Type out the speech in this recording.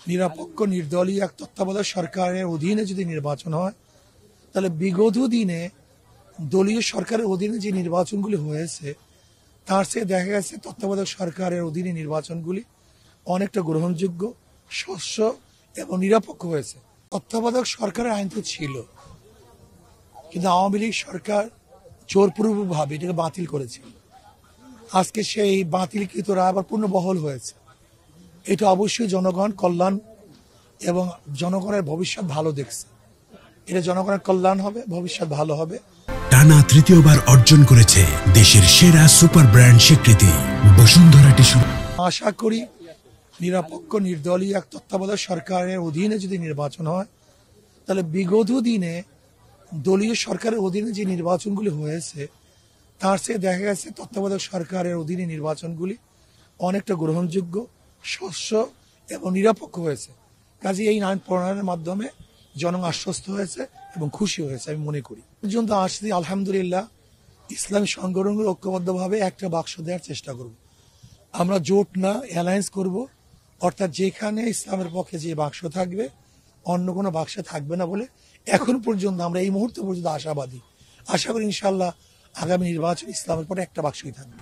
নিরপেক্ষ নির্দলীয় এক তত্ত্বাবধায়ক সরকারের অধীনে যদি নির্বাচন হয়, তাহলে বিগত দিনে দলীয় সরকারের অধীনে যে নির্বাচনগুলি হয়েছে তার চেয়ে দেখা গেছে তত্ত্বাবধায়ক সরকারের অধীনে নির্বাচনগুলি অনেকটা গ্রহণযোগ্য, স্বচ্ছ এবং নিরপেক্ষ হয়েছে। তত্ত্বাবধায়ক সরকারের আইন তো ছিল, কিন্তু আওয়ামী লীগ সরকার জোরপূর্বকভাবে এটাকে বাতিল করেছিল। আজকে সেই বাতিলকৃত রায় আবার পুনর্বহাল হয়েছে। এটা অবশ্যই জনগণ কল্যাণ এবং জনগণের ভবিষ্যৎ ভালো দেখছে। এটা জনগণের কল্যাণ হবে, ভবিষ্যৎ ভালো হবে। টানা তৃতীয়বার অর্জন করেছে দেশের সেরা সুপার ব্র্যান্ড স্বীকৃতি বসুন্ধরা টিস্যু। আশা করি নিরপেক্ষ নির্দলীয় এক তত্ত্বাবধায়ক সরকারের অধীনে যদি নির্বাচন হয়, তাহলে বিগত দিনে দলীয় সরকারের অধীনে যে নির্বাচনগুলি হয়েছে তার চেয়ে দেখা গেছে তত্ত্বাবধায়ক সরকারের অধীনে নির্বাচনগুলি অনেকটা গ্রহণযোগ্য, স্বচ্ছ এবং নিরপেক্ষ হয়েছে। কাজে এই আইন প্রণয়নের মাধ্যমে জনগণ আশ্বস্ত হয়েছে এবং খুশি হয়েছে আমি মনে করি। পর্যন্ত আসছি আলহামদুলিল্লাহ ইসলামী সংগঠনগুলো ঐক্যবদ্ধভাবে একটা বাক্স দেওয়ার চেষ্টা করব। আমরা জোট না অ্যালায়েন্স করব, অর্থাৎ যেখানে ইসলামের পক্ষে যে বাক্স থাকবে অন্য কোনো বাক্সে থাকবে না বলে এখন পর্যন্ত আমরা এই মুহূর্তে পর্যন্ত আশাবাদী। আশা করি ইনশাল্লাহ আগামী নির্বাচন ইসলামের পরে একটা বাক্সই থাকবে।